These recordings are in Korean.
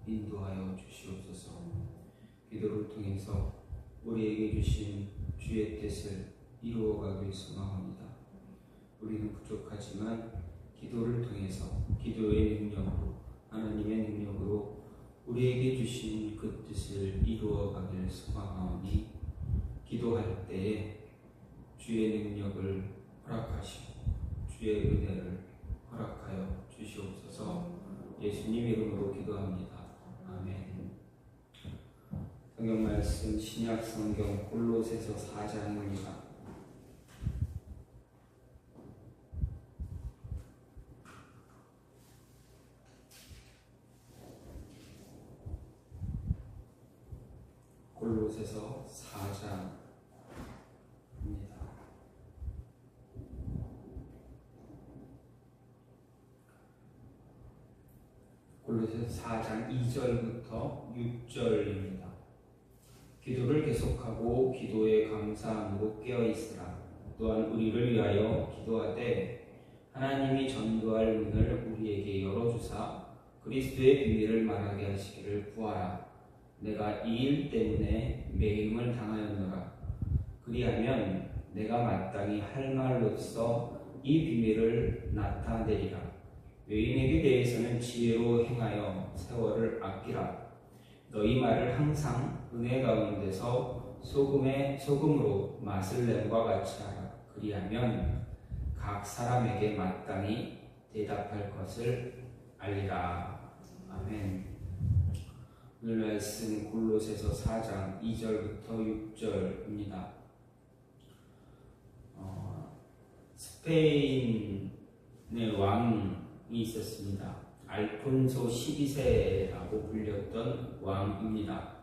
인도하여 주시옵소서. 기도를 통해서 우리에게 주신 주의 뜻을 이루어가길 소망합니다. 우리는 부족하지만 기도를 통해서 기도의 능력으로 하나님의 능력으로 우리에게 주신 그 뜻을 이루어가길 소망하오니 기도할 때에 주의 능력을 허락하시고 주의 은혜를 허락하여 주시옵소서. 예수님 이름으로 기도합니다. 아멘. 성경 말씀 신약 성경 골로새서 4장입니다. 골로새서 4장입니다. 골로새서 4장 2절부터 6절입니다. 기도를 계속하고 기도에 감사함으로 깨어있으라. 또한 우리를 위하여 기도하되 하나님이 전도할 문을 우리에게 열어주사 그리스도의 비밀을 말하게 하시기를 구하라. 내가 이 일 때문에 매임을 당하였노라. 그리하면 내가 마땅히 할 말로써 이 비밀을 나타내리라. 외인에게 대해서는 지혜로 행하여 세월을 아끼라. 너희 말을 항상 은혜 가운데서 소금으로 맛을 냄과 같이 하라. 그리하면 각 사람에게 마땅히 대답할 것을 알리라. 아멘. 오늘 말씀 골로새서 4장 2절부터 6절입니다. 스페인의 왕이 있었습니다. 알폰소 12세라고 불렸던 왕입니다.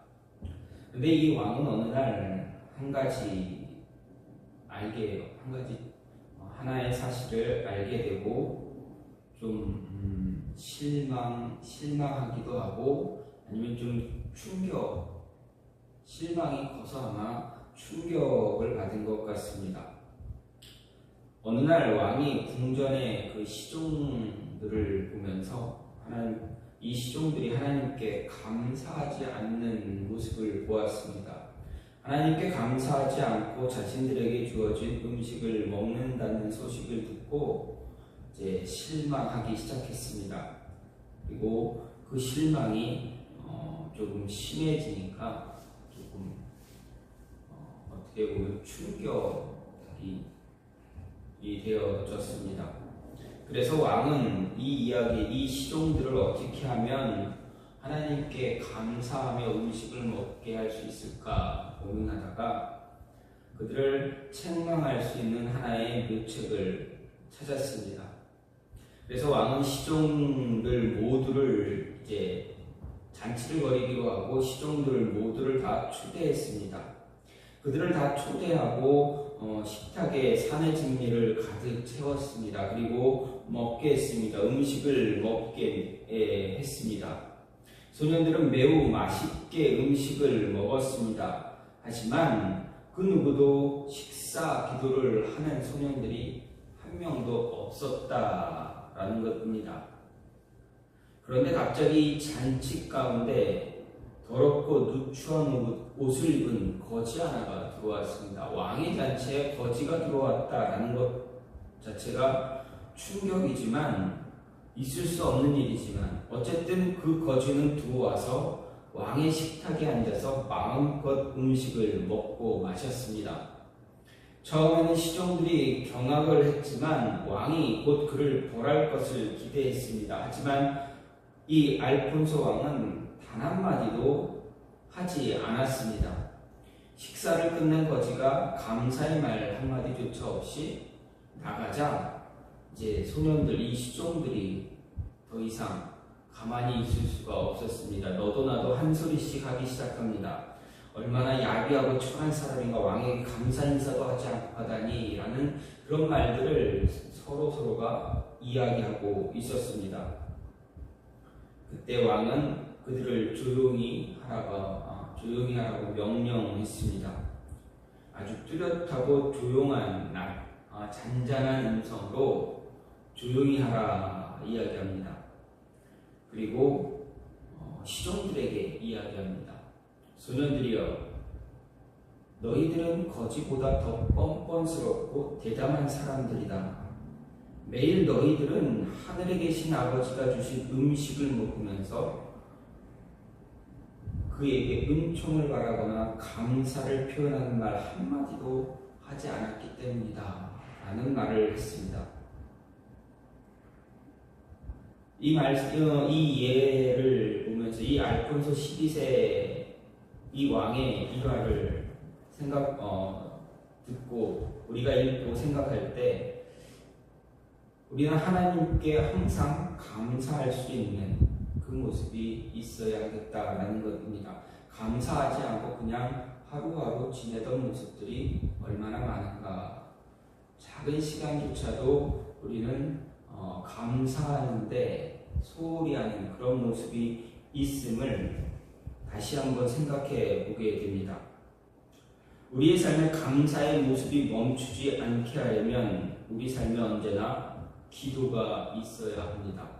근데 이 왕은 어느 날 하나의 사실을 알게 되고 좀 실망하기도 하고 아니면 좀 실망이 커서 아마 충격을 받은 것 같습니다. 어느 날 왕이 궁전의 그 시종들을 보면서 이 시종들이 하나님께 감사하지 않는 모습을 보았습니다. 하나님께 감사하지 않고 자신들에게 주어진 음식을 먹는다는 소식을 듣고 이제 실망하기 시작했습니다. 그리고 그 실망이 조금 심해지니까 조금 어떻게 보면 충격이 되어졌습니다. 그래서 왕은 이 시종들을 어떻게 하면 하나님께 감사하며 음식을 먹게 할 수 있을까 고민하다가 그들을 책망할 수 있는 하나의 묘책을 찾았습니다. 그래서 왕은 시종들 모두를 이제 잔치를 벌이기로 하고 시종들 모두를 다 초대했습니다. 그들을 다 초대하고 식탁에 산의 진미를 가득 채웠습니다. 그리고 먹게 했습니다. 음식을 먹게 했습니다. 소년들은 매우 맛있게 음식을 먹었습니다. 하지만 그 누구도 식사 기도를 하는 소년들이 한 명도 없었다라는 것입니다. 그런데 갑자기 잔치 가운데 더럽고 누추한 옷을 입은 거지 하나가 들어왔습니다. 왕의 잔치에 거지가 들어왔다라는 것 자체가 충격이지만 있을 수 없는 일이지만 어쨌든 그 거지는 들어와서 왕의 식탁에 앉아서 마음껏 음식을 먹고 마셨습니다. 처음에는 시종들이 경악을 했지만 왕이 곧 그를 벌할 것을 기대했습니다. 하지만 이 알폰소 왕은 단 한마디도 하지 않았습니다. 식사를 끝낸 거지가 감사의 말 한마디조차 없이 나가자 이제 소년들, 이 시종들이 더 이상 가만히 있을 수가 없었습니다. 너도 나도 한 소리씩 하기 시작합니다. 얼마나 야비하고 천한 사람인가, 왕에게 감사 인사도 하지 않고 하다니 라는 그런 말들을 서로가 이야기하고 있었습니다. 그때 왕은 그들을 조용히 하라고 명령했습니다. 아주 뚜렷하고 조용한 잔잔한 음성으로 조용히 하라 이야기합니다. 그리고 시종들에게 이야기합니다. 소년들이여, 너희들은 거지보다 더 뻔뻔스럽고 대담한 사람들이다. 매일 너희들은 하늘에 계신 아버지가 주신 음식을 먹으면서 그에게 은총을 바라거나 감사를 표현하는 말 한마디도 하지 않았기 때문이다 라는 말을 했습니다. 이 예를 보면서 이 알폰소 12세 이 왕의 일화를 듣고 우리가 읽고 생각할 때 우리는 하나님께 항상 감사할 수 있는 그 모습이 있어야겠다라는 것입니다. 감사하지 않고 그냥 하루하루 지내던 모습들이 얼마나 많은가. 작은 시간조차도 우리는 감사하는데 소홀히 하는 그런 모습이 있음을 다시 한번 생각해 보게 됩니다. 우리의 삶에 감사의 모습이 멈추지 않게 하려면 우리 삶에 언제나 기도가 있어야 합니다.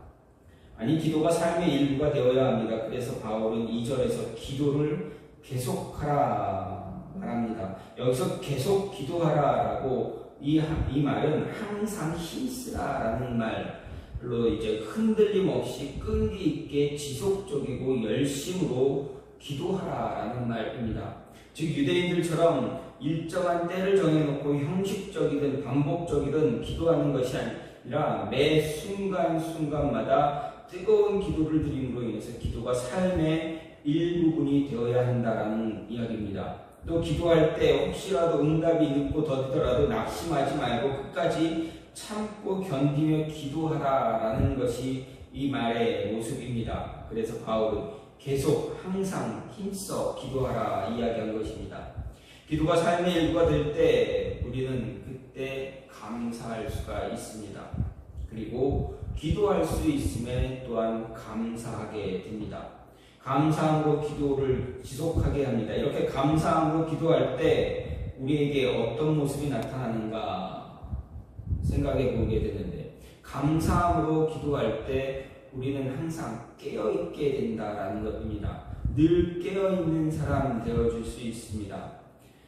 아니, 기도가 삶의 일부가 되어야 합니다. 그래서 바울은 2절에서 기도를 계속하라 말합니다. 여기서 계속 기도하라라고 이 말은 항상 힘쓰라라는 말로 이제 흔들림 없이 끈기 있게 지속적이고 열심으로 기도하라라는 말입니다. 즉 유대인들처럼 일정한 때를 정해놓고 형식적이든 반복적이든 기도하는 것이 아니라 매 순간순간마다 뜨거운 기도를 드림으로 인해서 기도가 삶의 일부분이 되어야 한다라는 이야기입니다. 또 기도할 때 혹시라도 응답이 늦고 더디더라도 낙심하지 말고 끝까지 참고 견디며 기도하라라는 것이 이 말의 모습입니다. 그래서 바울은 계속 항상 힘써 기도하라 이야기한 것입니다. 기도가 삶의 일부가 될 때 우리는 그때 감사할 수가 있습니다. 그리고 기도할 수 있음에 또한 감사하게 됩니다. 감사함으로 기도를 지속하게 합니다. 이렇게 감사함으로 기도할 때 우리에게 어떤 모습이 나타나는가 생각해 보게 되는데, 감사함으로 기도할 때 우리는 항상 깨어있게 된다라는 것입니다. 늘 깨어있는 사람 되어줄 수 있습니다.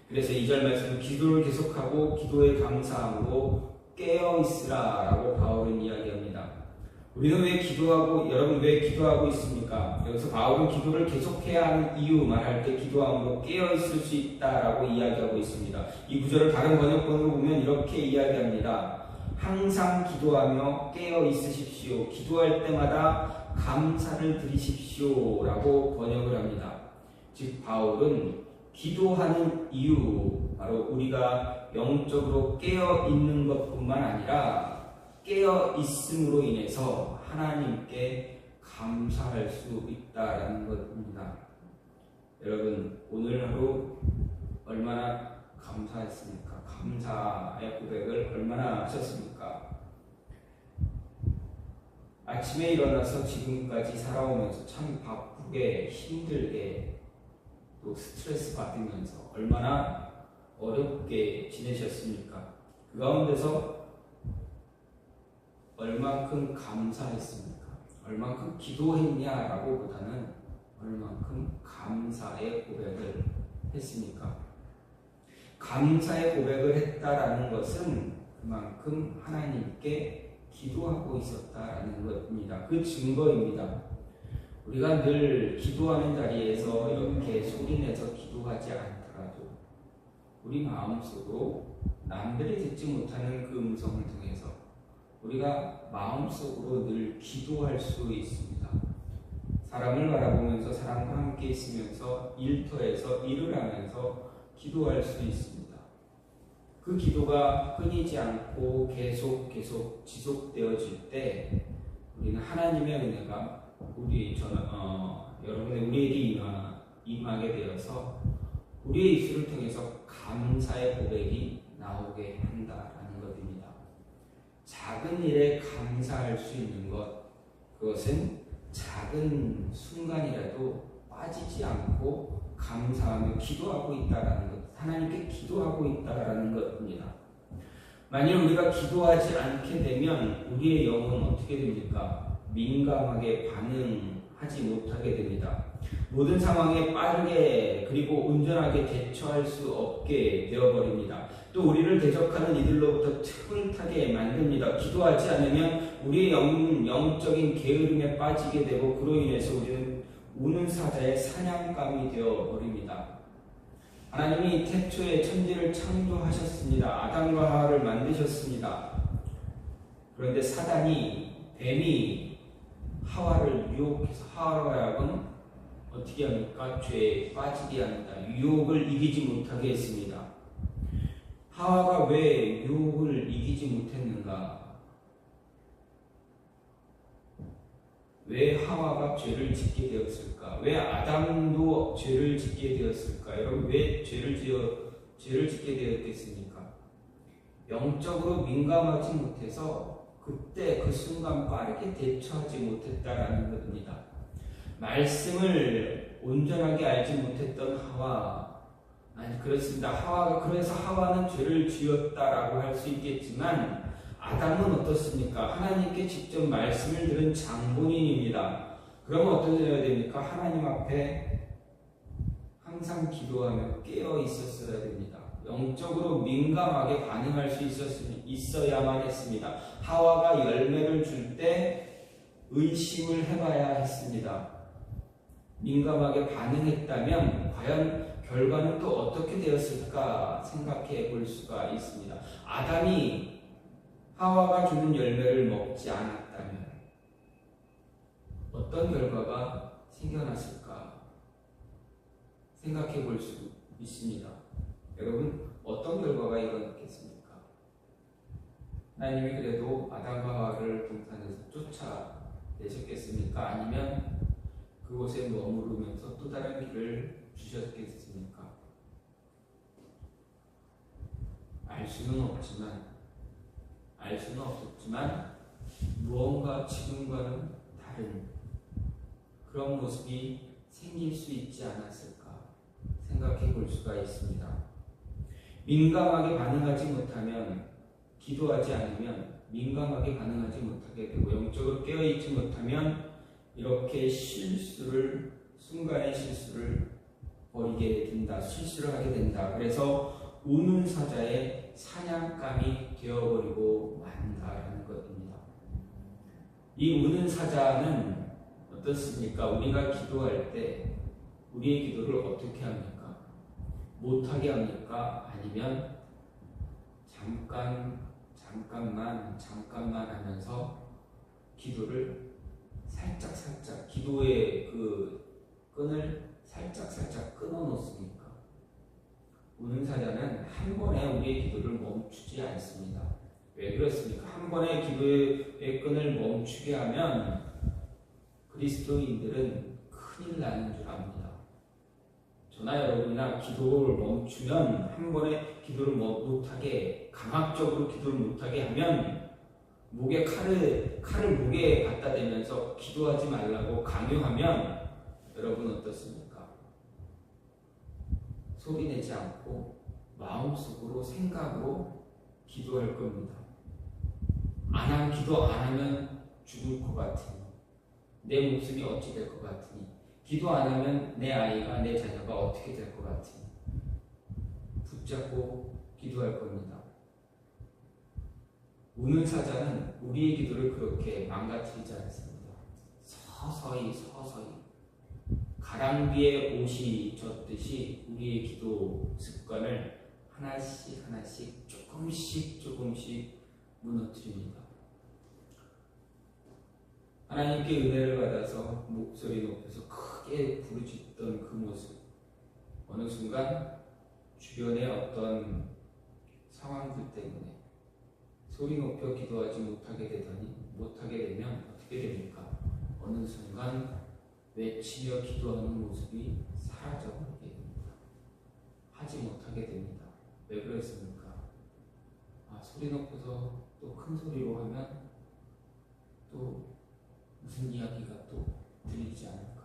그래서 2절 말씀, 기도를 계속하고 기도에 감사함으로 깨어있으라 라고 바울은 이야기합니다. 우리는 왜 기도하고, 여러분 왜 기도하고 있습니까? 여기서 바울은 기도를 계속해야 하는 이유 말할 때 기도함으로 깨어있을 수 있다라고 이야기하고 있습니다. 이 구절을 다른 번역본으로 보면 이렇게 이야기합니다. 항상 기도하며 깨어 있으십시오. 기도할 때마다 감사를 드리십시오 라고 번역을 합니다. 즉 바울은 기도하는 이유, 바로 우리가 영적으로 깨어 있는 것뿐만 아니라 깨어 있음으로 인해서 하나님께 감사할 수 있다라는 것입니다. 여러분 오늘 하루 얼마나 감사했습니까? 감사의 고백을 얼마나 하셨습니까? 아침에 일어나서 지금까지 살아오면서 참 바쁘게 힘들게 또 스트레스 받으면서 얼마나 어렵게 지내셨습니까? 그 가운데서 얼만큼 감사했습니까? 얼만큼 기도했냐라고 보다는 얼만큼 감사의 고백을 했습니까? 감사의 고백을 했다라는 것은 그만큼 하나님께 기도하고 있었다라는 것입니다. 그 증거입니다. 우리가 늘 기도하는 자리에서 이렇게 소리내서 기도하지 않더라도 우리 마음속으로 남들이 듣지 못하는 그 음성을 통해서 우리가 마음속으로 늘 기도할 수 있습니다. 사람을 바라보면서 사람과 함께 있으면서 일터에서 일을 하면서 기도할 수 있습니다. 그 기도가 끊이지 않고 계속 지속되어질 때 우리는 하나님의 은혜가 여러분의 우리에게 임하게 되어서 우리의 입술을 통해서 감사의 고백이 나오게 한다라는 것입니다. 작은 일에 감사할 수 있는 것, 그것은 작은 순간이라도 빠지지 않고 감사하며 기도하고 있다라는 것, 하나님께 기도하고 있다라는 것입니다. 만일 우리가 기도하지 않게 되면 우리의 영은 어떻게 됩니까? 민감하게 반응하게 하지 못하게 됩니다. 모든 상황에 빠르게 그리고 온전하게 대처할 수 없게 되어버립니다. 또 우리를 대적하는 이들로부터 틈을 타게 만듭니다. 기도하지 않으면 우리의 영적인 게으름에 빠지게 되고 그로 인해서 우리는 우는 사자의 사냥감이 되어버립니다. 하나님이 태초에 천지를 창조하셨습니다. 아담과 하와를 만드셨습니다. 그런데 사단이, 뱀이 하와를 유혹해서 하와로 하여금 어떻게 합니까? 죄에 빠지게 합니다. 유혹을 이기지 못하게 했습니다. 하와가 왜 유혹을 이기지 못했는가? 왜 하와가 죄를 짓게 되었을까? 왜 아담도 죄를 짓게 되었을까? 여러분, 왜 죄를 짓게 되었겠습니까? 영적으로 민감하지 못해서 그때 그 순간 빠르게 대처하지 못했다라는 겁니다. 말씀을 온전하게 알지 못했던 하와, 아니 그렇습니다. 그래서 하와는 죄를 지었다라고 할 수 있겠지만 아담은 어떻습니까? 하나님께 직접 말씀을 들은 장본인입니다. 그러면 어떠해야 됩니까? 하나님 앞에 항상 기도하며 깨어 있었어야 됩니다. 영적으로 민감하게 반응할 수 있어야만 했습니다. 하와가 열매를 줄 때 의심을 해봐야 했습니다. 민감하게 반응했다면 과연 결과는 또 어떻게 되었을까 생각해 볼 수가 있습니다. 아담이 하와가 주는 열매를 먹지 않았다면 어떤 결과가 생겨났을까 생각해 볼 수 있습니다. 여러분, 어떤 결과가 일어났겠습니까? 하나님이 그래도 아담과 하와를 동산에서 쫓아내셨겠습니까? 아니면 그곳에 머무르면서 또 다른 길을 주셨겠습니까? 알 수는 없었지만 무언가 지금과는 다른 그런 모습이 생길 수 있지 않았을까 생각해 볼 수가 있습니다. 민감하게 반응하지 못하면, 기도하지 않으면 민감하게 반응하지 못하게 되고 영적으로 깨어있지 못하면 이렇게 순간의 실수를 벌이게 된다, 실수를 하게 된다. 그래서 우는 사자의 사냥감이 되어버리고 만다라는 것입니다. 이 우는 사자는 어떻습니까? 우리가 기도할 때 우리의 기도를 어떻게 합니까? 못하게 합니까? 아니면 잠깐만 하면서 기도를 살짝 기도의 그 끈을 살짝 끊어 놓습니까? 우는 사자는 한 번에 우리의 기도를 멈추지 않습니다. 왜 그렇습니까? 한 번에 기도의 끈을 멈추게 하면 그리스도인들은 큰일 나는 줄 압니다. 저나 여러분이나 기도를 멈추면, 한 번에 기도를 못하게, 강압적으로 기도를 못하게 하면 목에 칼을 목에 갖다 대면서 기도하지 말라고 강요하면 여러분 어떻습니까? 소리내지 않고 마음속으로 생각으로 기도할 겁니다. 기도 안 하면 죽을 것 같으니, 내 목숨이 어찌 될 것 같으니, 기도 안 하면 내 아이가, 내 자녀가 어떻게 될 것 같으니 붙잡고 기도할 겁니다. 우는 사자는 우리의 기도를 그렇게 망가뜨리지 않습니다. 서서히 가랑비에 옷이 젖듯이 우리의 기도 습관을 하나씩 조금씩 무너뜨립니다. 하나님께 은혜를 받아서 목소리 높여서 크게 부르짖던 그 모습, 어느 순간 주변의 어떤 상황들 때문에 소리 높여 기도하지 못하게 되면 어떻게 됩니까? 어느 순간 외치며 기도하는 모습이 사라져버리게 됩니다. 하지 못하게 됩니다. 왜 그랬습니까? 소리 높여서 또 큰 소리로 하면 또 무슨 이야기가 또 들리지 않을까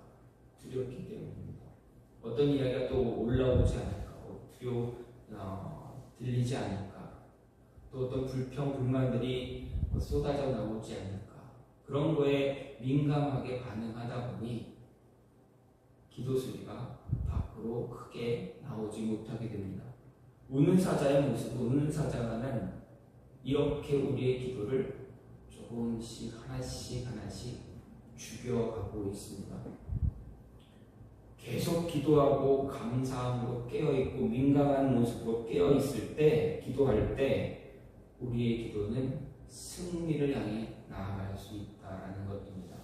두렵기 때문입니다. 어떤 이야기가 또 올라오지 않을까, 들리지 않을까, 또 어떤 불평 불만들이 쏟아져 나오지 않을까, 그런 거에 민감하게 반응하다 보니 기도 소리가 밖으로 크게 나오지 못하게 됩니다. 우는 사자의 모습, 우는 사자는 이렇게 우리의 기도를 조금씩 하나씩 죽여가고 있습니다. 계속 기도하고 감사함으로 깨어있고 민감한 모습으로 깨어있을 때, 기도할 때 우리의 기도는 승리를 향해 나아갈 수 있다는 것입니다.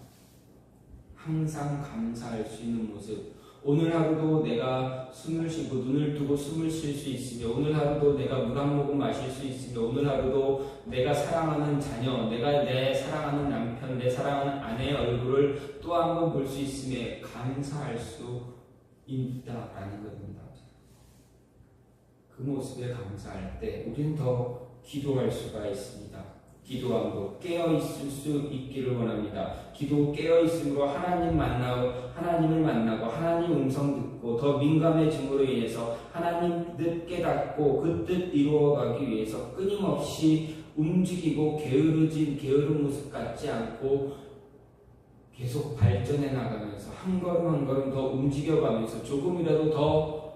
항상 감사할 수 있는 모습. 오늘 하루도 내가 숨을 쉬고 눈을 뜨고 숨을 쉴 수 있으며, 오늘 하루도 내가 물 한 모금 마실 수 있으며, 오늘 하루도 내가 사랑하는 자녀, 내가 내 사랑하는 남편, 내 사랑하는 아내의 얼굴을 또 한 번 볼 수 있음에 감사할 수 있다라는 것입니다. 그 모습에 감사할 때 우리는 더 기도할 수가 있습니다. 기도함으로 깨어있을 수 있기를 원합니다. 기도 깨어있음으로 하나님을 만나고 하나님 음성 듣고 더 민감해짐으로 인해서 하나님 뜻 깨닫고 그 뜻 이루어가기 위해서 끊임없이 움직이고 게으른 모습 같지 않고 계속 발전해 나가면서 한 걸음 한 걸음 더 움직여가면서 조금이라도 더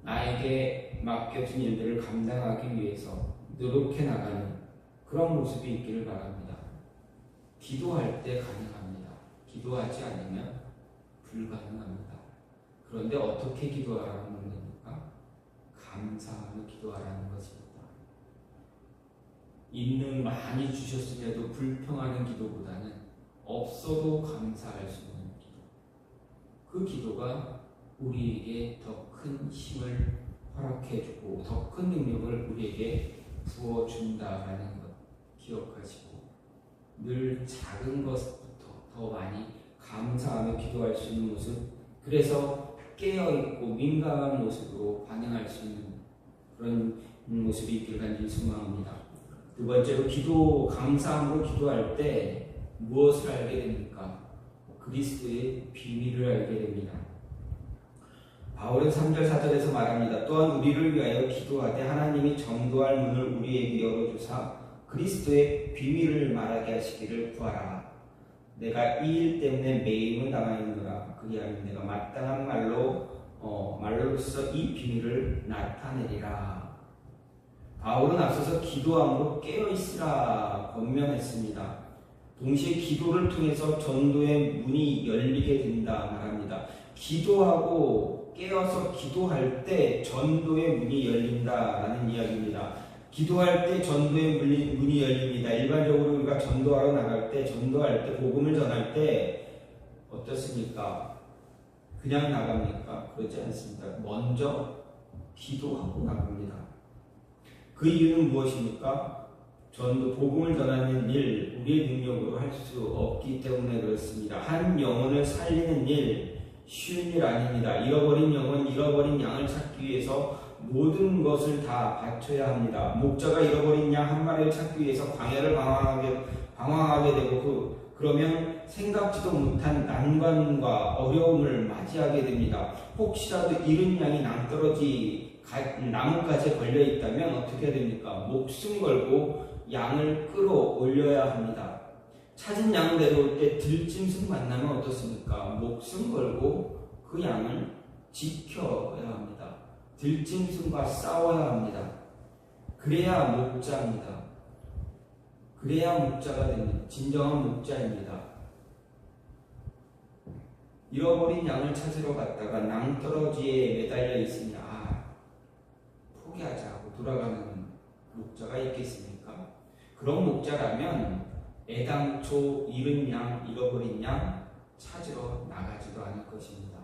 나에게 맡겨진 일들을 감당하기 위해서 노력해 나가는 그런 모습이 있기를 바랍니다. 기도할 때 가능합니다. 기도하지 않으면 불가능합니다. 그런데 어떻게 기도하라는 겁니까? 감사하며 기도하라는 것입니다. 있는 많이 주셨음에도 불평하는 기도보다는 없어도 감사할 수 있는 기도. 그 기도가 우리에게 더 큰 힘을 허락해주고 더 큰 능력을 우리에게 부어준다라는 것 기억하시고 늘 작은 것부터 더 많이 감사하며 기도할 수 있는 모습, 그래서 깨어있고 민감한 모습으로 반응할 수 있는 그런 모습이 있기를 간절히 소망합니다. 두 번째로 감사함으로 기도할 때 무엇을 알게 됩니까? 그리스도의 비밀을 알게 됩니다. 바울은 3절 4절에서 말합니다. 또한 우리를 위하여 기도하되 하나님이 전도할 문을 우리에게 열어주사 그리스도의 비밀을 말하게 하시기를 구하라. 내가 이 일 때문에 매임을 당하였노라. 그리하면 내가 마땅한 말로써 이 비밀을 나타내리라. 바울은 앞서서 기도함으로 깨어있으라 권면했습니다. 동시에 기도를 통해서 전도의 문이 열리게 된다 말합니다. 기도하고 깨어서 기도할 때 전도의 문이 열린다라는 이야기입니다. 기도할 때 전도의 문이 열립니다. 일반적으로 우리가 전도하러 나갈 때, 복음을 전할 때 어떻습니까? 그냥 나갑니까? 그렇지 않습니다. 먼저 기도하고 나갑니다. 그 이유는 무엇입니까? 복음을 전하는 일, 우리의 능력으로 할 수 없기 때문에 그렇습니다. 한 영혼을 살리는 일, 쉬운 일 아닙니다. 잃어버린 영혼, 잃어버린 양을 찾기 위해서 모든 것을 다 바쳐야 합니다. 목자가 잃어버린 양 한 마리를 찾기 위해서 광야를 방황하게 되고 그러면 생각지도 못한 난관과 어려움을 맞이하게 됩니다. 혹시라도 잃은 양이 낭떠러지 나뭇가지에 걸려 있다면 어떻게 해야 됩니까? 목숨 걸고 양을 끌어올려야 합니다. 찾은 양을 내려올 때 들짐승 만나면 어떻습니까? 목숨 걸고 그 양을 지켜야 합니다. 들짐승과 싸워야 합니다. 그래야 목자입니다. 그래야 목자가 됩니다. 진정한 목자입니다. 잃어버린 양을 찾으러 갔다가 낭떠러지에 매달려 있으니 포기하자 하고 돌아가는 목자가 있겠습니까? 그런 목자라면 애당초 잃은 양, 잃어버린 양 찾으러 나가지도 않을 것입니다.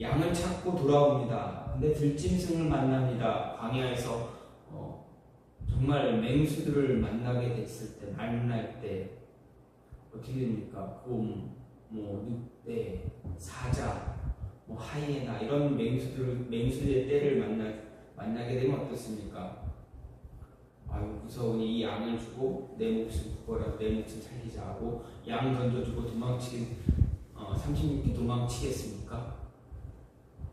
양을 찾고 돌아옵니다. 근데 들짐승을 만납니다. 광야에서 정말 맹수들을 만날 때 어떻게 됩니까? 곰, 늑대, 사자, 하이에나 이런 맹수들의 떼를 만나게 되면 어떻습니까? 무서우니 이 양을 주고 내 목숨 구하라고 내 목숨 살리자 하고 양 던져주고 36기 도망치겠습니까?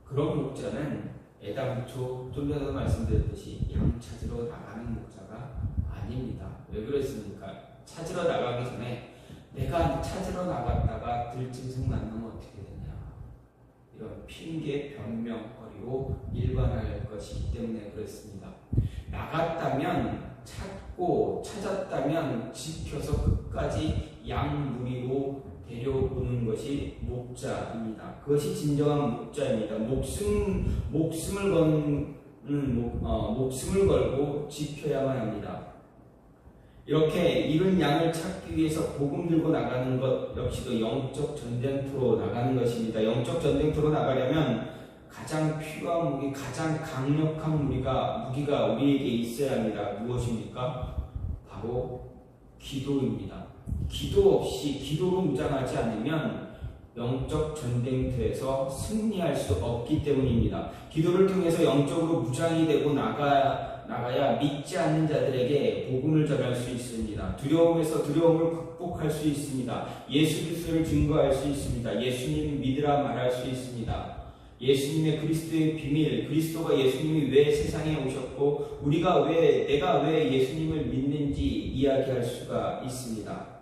그런 목자는 애당초 좀 전에 말씀드렸듯이 양 찾으러 나가는 목자가 아닙니다. 왜 그랬습니까? 찾으러 나가기 전에 내가 찾으러 나갔다가 들짐승 만나면 어떻게 되냐, 이런 핑계 변명거리로 일관할 것이기 때문에 그렇습니다. 나갔다면 찾고, 찾았다면 지켜서 끝까지 양무리로 데려오는 것이 목자입니다. 그것이 진정한 목자입니다. 목숨을 걸고 지켜야만 합니다. 이렇게 잃은 양을 찾기 위해서 복음 들고 나가는 것 역시도 영적 전쟁터로 나가는 것입니다. 영적 전쟁터로 나가려면 가장 필요한 무기, 가장 강력한 무기가 우리에게 있어야 합니다. 무엇입니까? 바로 기도입니다. 기도 없이, 기도로 무장하지 않으면 영적 전쟁터에서 승리할 수 없기 때문입니다. 기도를 통해서 영적으로 무장이 되고 나가야 믿지 않는 자들에게 복음을 전할 수 있습니다. 두려움에서 두려움을 극복할 수 있습니다. 예수 그리스도를 증거할 수 있습니다. 예수님 믿으라 말할 수 있습니다. 예수님의 그리스도의 비밀, 그리스도가 예수님이 왜 세상에 오셨고 내가 왜 예수님을 믿는지 이야기할 수가 있습니다.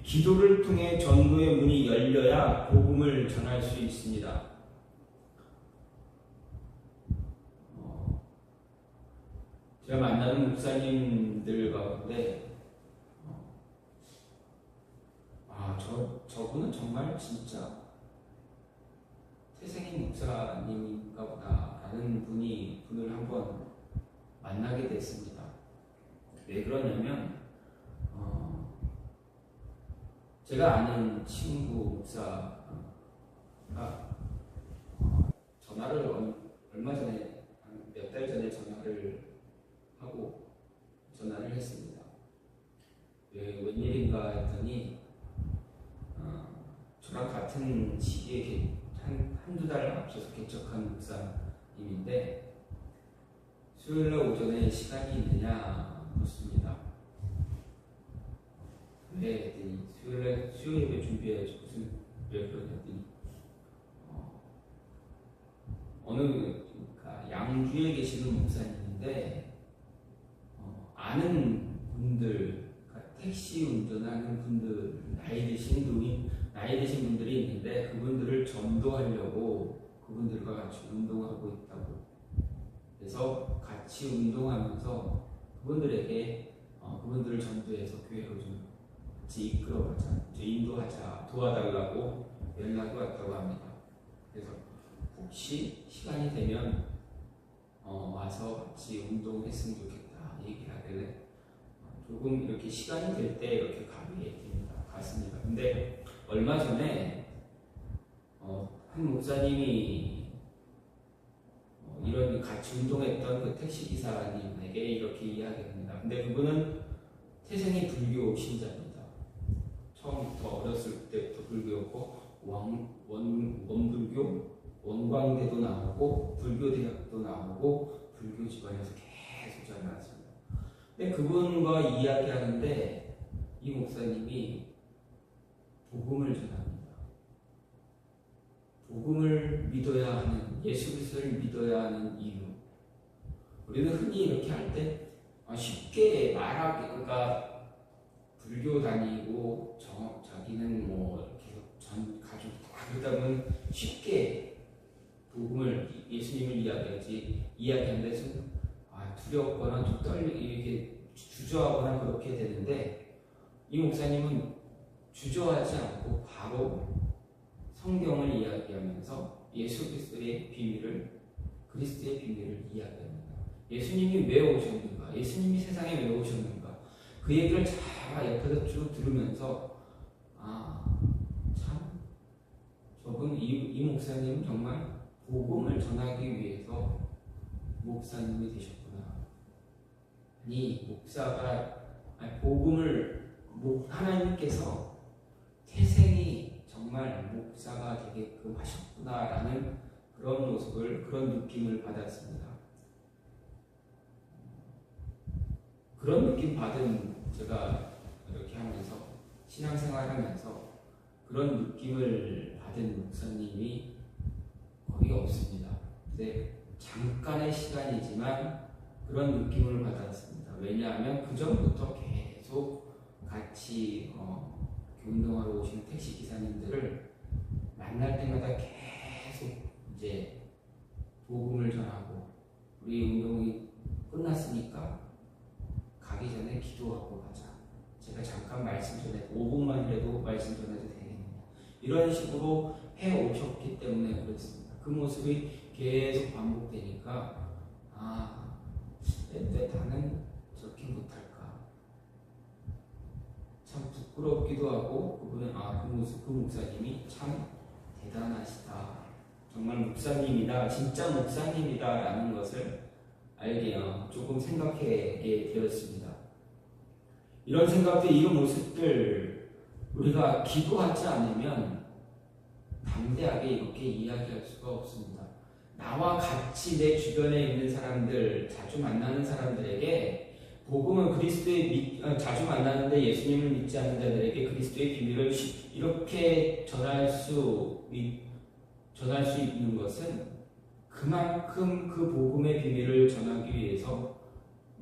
기도를 통해 전도의 문이 열려야 복음을 전할 수 있습니다. 제가 만나는 목사님들 가운데 저분은 정말 진짜 태생인 목사님인가 보다 라는 분을 한번 만나게 됐습니다. 왜 그러냐면 제가 아는 친구 목사가 전화를 얼마 전에, 몇 달 전에 전화를 하고 전화를 했습니다. 웬일인가 했더니 저랑 같은 시기에 한두 달 앞서서 개척한 목사님인데 수요일날 오전에 시간이 있느냐 묻습니다. 왜? 했더니 수요 예배 준비해야지 무슨 왜 그러냐더니 양주에 계시는 목사님인데 아는 분들, 택시 운전하는 분들, 나이 드신 분들이 있는데 그분들을 전도하려고 그분들과 같이 운동하고 있다고. 그래서 같이 운동하면서 그분들에게 그분들을 전도해서 교회로 좀 같이 이끌어가자, 인도하자, 도와달라고 연락이 왔다고 합니다. 그래서 혹시 시간이 되면 와서 같이 운동했으면 좋겠다 얘기하길래 조금 이렇게 시간이 될 때 이렇게 가게 갔습니다. 근데 얼마 전에 한 목사님이 이런 같이 운동했던 그 택시 기사님에게 이렇게 이야기합니다. 근데 그분은 태생이 불교 신자입니다. 처음부터 어렸을 때부터 불교였고 원불교, 원광대도 나오고 불교대학도 나오고 불교 집안에서 계속 자라났습니다. 근데 그분과 이야기하는데 이 목사님이 복음을 전합니다. 복음을 믿어야 하는, 예수 그리스도를 믿어야 하는 이유. 우리는 흔히 이렇게 할 때 쉽게 말하기, 그러니까 불교 다니고 자기는 뭐 이렇게 가지고 다 그러다 보면 쉽게 복음을, 예수님을 이야기하는데 좀 두렵거나 좀 이렇게 주저하거나 그렇게 되는데 이 목사님은 주저하지 않고 바로 성경을 이야기하면서 예수 그리스도의 비밀을, 그리스도의 비밀을 이야기합니다. 예수님이 왜 오셨는가? 예수님이 세상에 왜 오셨는가? 그 얘기를 잘 옆에서 쭉 들으면서 참 저분 이 목사님은 정말 복음을 전하기 위해서 목사님이 되셨구나. 복음을 하나님께서 태생이 정말 목사가 되게끔 하셨구나라는 그런 모습을, 그런 느낌을 받았습니다. 그런 느낌 받은, 제가 이렇게 하면서 신앙생활 하면서 그런 느낌을 받은 목사님이 거의 없습니다. 근데 잠깐의 시간이지만 그런 느낌을 받았습니다. 왜냐하면 그 전부터 계속 같이 운동하러 오시는 택시 기사님들을 만날 때마다 계속 이제 복음을 전하고, 우리 운동이 끝났으니까 가기 전에 기도하고 가자. 제가 잠깐 말씀 전해 5분만이라도 말씀 전해도 되겠느냐. 이런 식으로 해 오셨기 때문에 그렇습니다. 그 모습이 계속 반복되니까 왜 나는 저렇게 못할까? 참 부끄럽기도 하고, 그분은 그 목사님이 참 대단하시다. 정말 목사님이다, 진짜 목사님이다 라는 것을 알게 조금 생각하게 되었습니다. 이런 생각들, 이런 모습들 우리가 기도하지 않으면 담대하게 이렇게 이야기할 수가 없습니다. 나와 같이 내 주변에 있는 사람들, 자주 만나는 사람들에게 복음은 자주 만나는데 예수님을 믿지 않는 자들에게 그리스도의 비밀을 이렇게 전할 수 있는 것은 그만큼 그 복음의 비밀을 전하기 위해서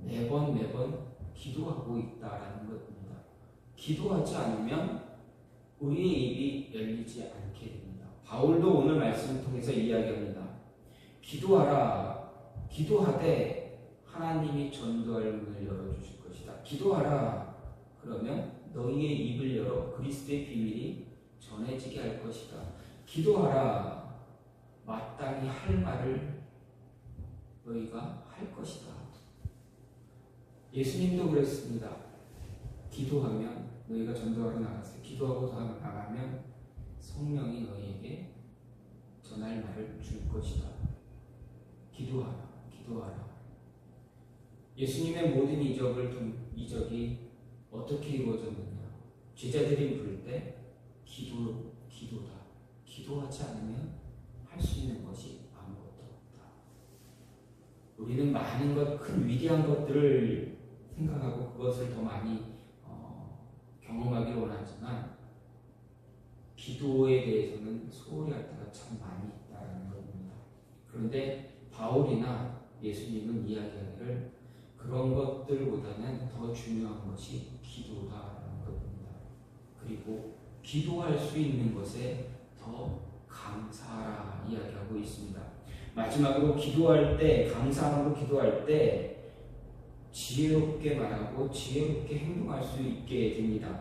매번 기도하고 있다라는 것입니다. 기도하지 않으면 우리의 입이 열리지 않게 됩니다. 바울도 오늘 말씀을 통해서 이야기합니다. 기도하라. 기도하되 하나님이 전도할 문을 열어주실 것이다. 기도하라. 그러면 너희의 입을 열어 그리스도의 비밀이 전해지게 할 것이다. 기도하라. 마땅히 할 말을 너희가 할 것이다. 예수님도 그랬습니다. 기도하면, 너희가 전도하러 나갔어요. 기도하고 나가면 성령이 너희에게 전할 말을 줄 것이다. 기도하라. 기도하라. 예수님의 모든 이적이 어떻게 이루어졌느냐? 제자들이 부를 때 기도다. 기도하지 않으면 할 수 있는 것이 아무것도 없다. 우리는 많은 큰 위대한 것들을 생각하고 그것을 더 많이 경험하기를 원하지만, 기도에 대해서는 소홀히 할 때가 참 많이 있다는 겁니다. 그런데 바울이나 예수님은 이야기하기를 그런 것들보다는 더 중요한 것이 기도다라는 겁니다. 그리고 기도할 수 있는 것에 더 감사하라 이야기하고 있습니다. 마지막으로 기도할 때, 감사함으로 기도할 때 지혜롭게 말하고 지혜롭게 행동할 수 있게 됩니다.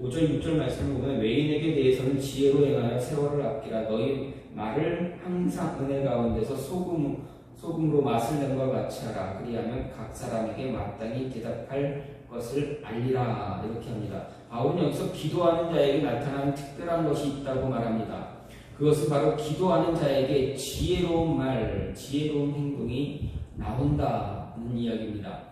5절 6절 말씀을 보면 외인에게 대해서는 지혜로 행하여 세월을 아끼라. 너희 말을 항상 은혜 가운데서 소금으로 맛을 낸 것 같이 하라. 그리하면 각 사람에게 마땅히 대답할 것을 알리라. 이렇게 합니다. 바울은 여기서 기도하는 자에게 나타나는 특별한 것이 있다고 말합니다. 그것은 바로 기도하는 자에게 지혜로운 말, 지혜로운 행동이 나온다는 이야기입니다.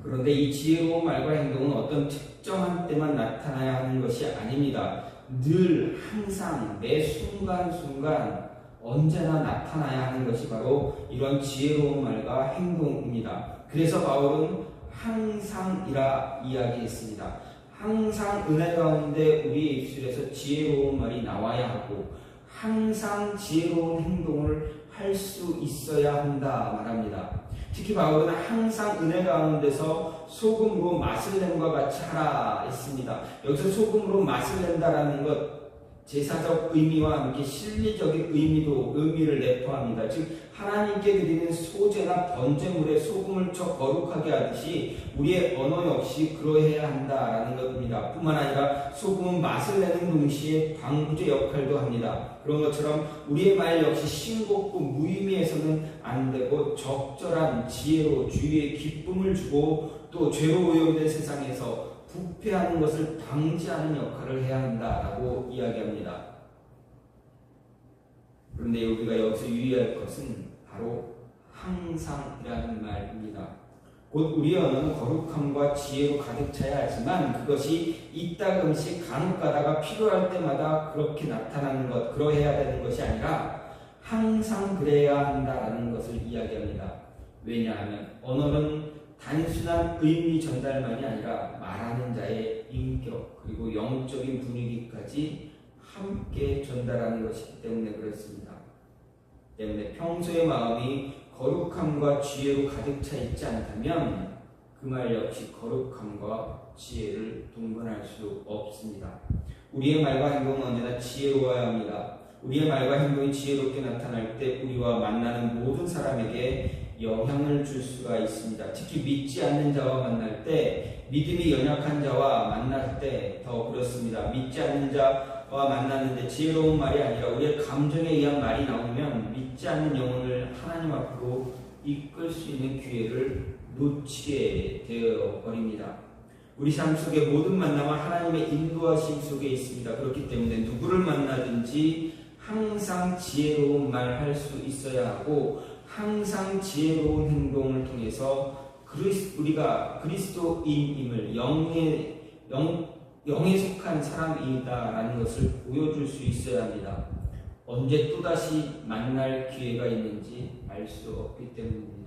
그런데 이 지혜로운 말과 행동은 어떤 특정한 때만 나타나야 하는 것이 아닙니다. 늘, 항상, 매 순간순간 언제나 나타나야 하는 것이 바로 이런 지혜로운 말과 행동입니다. 그래서 바울은 항상이라 이야기했습니다. 항상 은혜 가운데 우리의 입술에서 지혜로운 말이 나와야 하고, 항상 지혜로운 행동을 할 수 있어야 한다 말합니다. 특히 바울은 항상 은혜 가운데서 소금으로 맛을 낸 것 같이 하라 했습니다. 여기서 소금으로 맛을 낸다라는 것, 제사적 의미와 함께 실리적인 의미를 내포합니다. 즉 하나님께 드리는 소제나 번제물에 소금을 쳐 거룩하게 하듯이 우리의 언어 역시 그러해야 한다라는 것입니다. 뿐만 아니라 소금은 맛을 내는 동시에 방부제 역할도 합니다. 그런 것처럼 우리의 말 역시 싱겁고 무의미해서는 안 되고 적절한 지혜로 주위에 기쁨을 주고 또 죄로 오염된 세상에서 부패하는 것을 방지하는 역할을 해야 한다라고 이야기합니다. 그런데 우리가 여기서 유의할 것은 바로 항상이라는 말입니다. 곧 우리의 언어는 거룩함과 지혜로 가득 차야 하지만 그것이 이따금씩 간혹 가다가 필요할 때마다 그렇게 나타나는 것, 그러해야 되는 것이 아니라 항상 그래야 한다라는 것을 이야기합니다. 왜냐하면 언어는 단순한 의미 전달만이 아니라 말하는 자의 인격 그리고 영적인 분위기까지 함께 전달하는 것이기 때문에 그렇습니다. 때문에 평소의 마음이 거룩함과 지혜로 가득 차 있지 않다면 그 말 역시 거룩함과 지혜를 동반할 수 없습니다. 우리의 말과 행동은 언제나 지혜로워야 합니다. 우리의 말과 행동이 지혜롭게 나타날 때 우리와 만나는 모든 사람에게 영향을 줄 수가 있습니다. 특히 믿지 않는 자와 만날 때, 믿음이 연약한 자와 만날 때 더 그렇습니다. 믿지 않는 자와 만나는데 지혜로운 말이 아니라 우리의 감정에 의한 말이 나오면 믿지 않는 영혼을 하나님 앞으로 이끌 수 있는 기회를 놓치게 되어 버립니다. 우리 삶 속의 모든 만남은 하나님의 인도하심 속에 있습니다. 그렇기 때문에 누구를 만나든지 항상 지혜로운 말 할 수 있어야 하고, 항상 지혜로운 행동을 통해서 우리가 그리스도인임을 영에 속한 사람이다라는 것을 보여줄 수 있어야 합니다. 언제 또다시 만날 기회가 있는지 알 수 없기 때문입니다.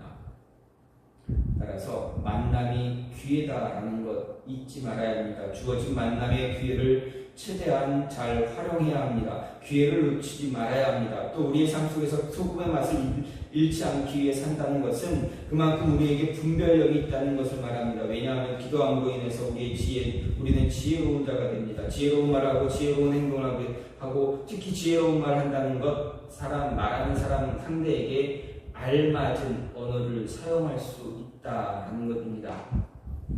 따라서 만남이 기회다라는 것 잊지 말아야 합니다. 주어진 만남의 기회를 최대한 잘 활용해야 합니다. 기회를 놓치지 말아야 합니다. 또 우리의 삶 속에서 소금의 맛을 잃지 않기 위해 산다는 것은 그만큼 우리에게 분별력이 있다는 것을 말합니다. 왜냐하면 기도함으로 인해서 우리는 지혜로운 자가 됩니다. 지혜로운 말하고 지혜로운 행동을 하고, 특히 지혜로운 말을 한다는 것, 말하는 사람 상대에게 알맞은 언어를 사용할 수 있다는 것입니다.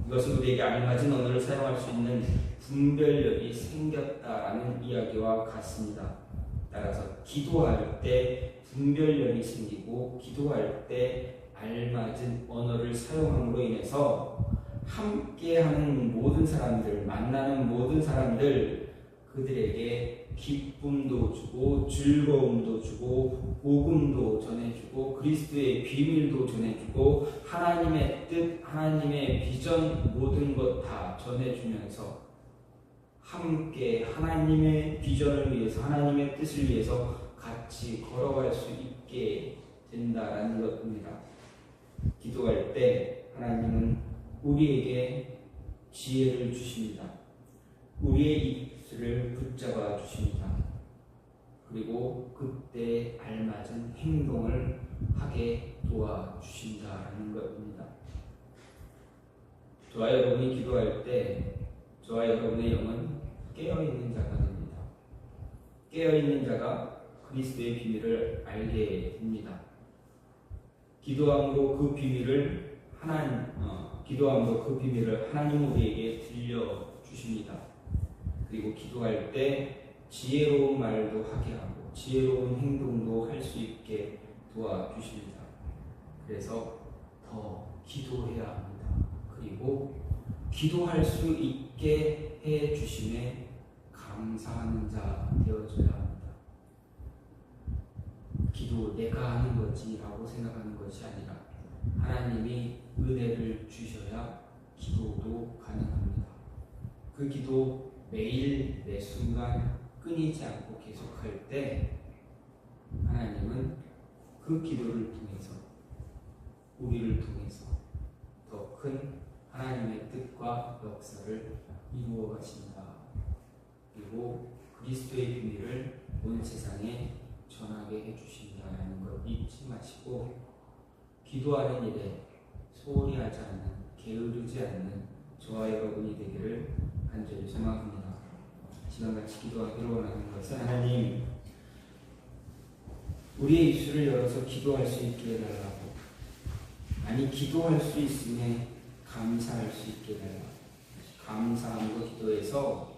이것은 우리에게 알맞은 언어를 사용할 수 있는 분별력이 생겼다라는 이야기와 같습니다. 따라서 기도할 때 분별력이 생기고, 기도할 때 알맞은 언어를 사용함으로 인해서 함께하는 모든 사람들, 만나는 모든 사람들, 그들에게 기쁨도 주고 즐거움도 주고 복음도 전해주고 그리스도의 비밀도 전해주고 하나님의 뜻, 하나님의 비전, 모든 것 다 전해주면서 함께 하나님의 비전을 위해서, 하나님의 뜻을 위해서 같이 걸어갈 수 있게 된다라는 것입니다. 기도할 때 하나님은 우리에게 지혜를 주십니다. 우리의 입술을 붙잡아 주십니다. 그리고 그때 알맞은 행동을 하게 도와주신다라는 것입니다. 저와 여러분이 기도할 때 저와 여러분의 영은 깨어있는 자가 됩니다. 깨어있는 자가 그리스도의 비밀을 알게 됩니다. 기도함으로 그 비밀을 하나님 우리에게 들려주십니다. 그리고 기도할 때 지혜로운 말도 하게 하고 지혜로운 행동도 할 수 있게 도와주십니다. 그래서 더 기도해야 합니다. 그리고 기도할 수 있게 해주심에 감사하는 자 되어줘야 합니다. 기도 내가 하는 거지라고 생각하는 것이 아니라 하나님이 은혜를 주셔야 기도도 가능합니다. 그 기도 매일 매 순간 끊이지 않고 계속할 때 하나님은 그 기도를 통해서 우리를 통해서 더 큰 하나님의 뜻과 역사를 이루어 가신다. 그리고 그리스도의 비밀을 온 세상에 전하게 해주신다는 것 잊지 마시고, 기도하는 일에 소홀히 하지 않는, 게으르지 않는 저와 여러분이 되기를 간절히 소망합니다. 시간같이 기도하기를 원하는 것은 하나님, 우리의 입술을 열어서 기도할 수 있게 해달라고, 아니 기도할 수 있음에 감사할 수 있게 해달라고, 감사함으로 기도해서